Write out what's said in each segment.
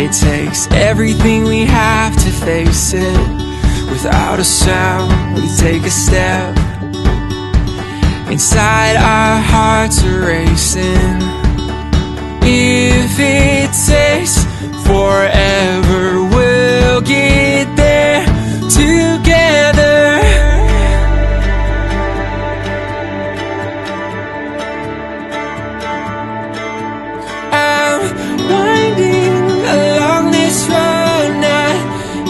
It takes everything we have to face it. Without a sound, we take a step. Inside our hearts are racing. If it takes forever, we'll get there together. I'm winding along this road, not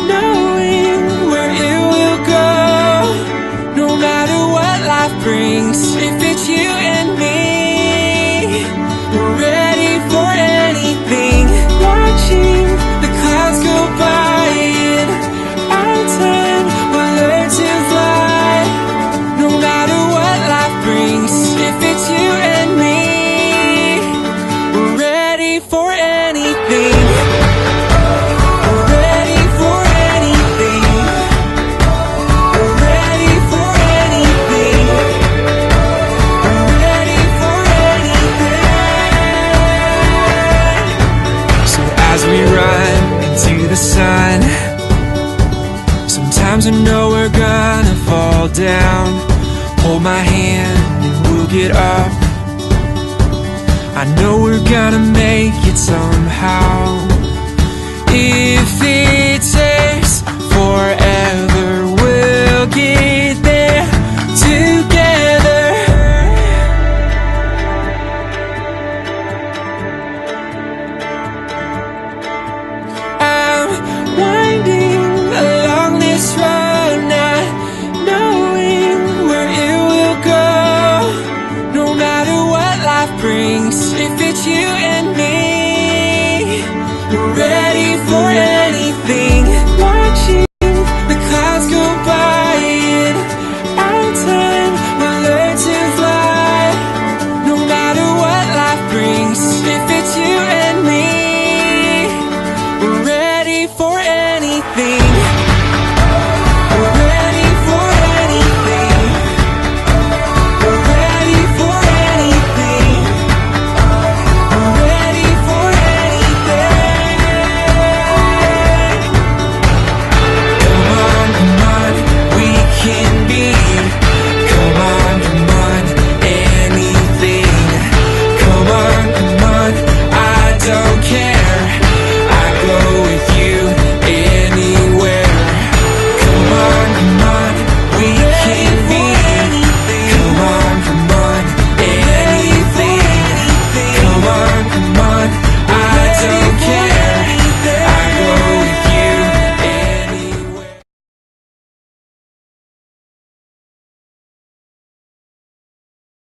knowing where it will go. No matter what life brings, if it's you and me, we're ready for anything. Watching the clouds go by, and our time will learn to fly. No matter what life brings, if it's you and me, we're ready for anything. We're ready for anything. We're ready for anything. We're ready for anything. So as we run into the sun, sometimes I know we're gonna fall down. Hold my hand and we'll get up. I know we're gonna make it somehow.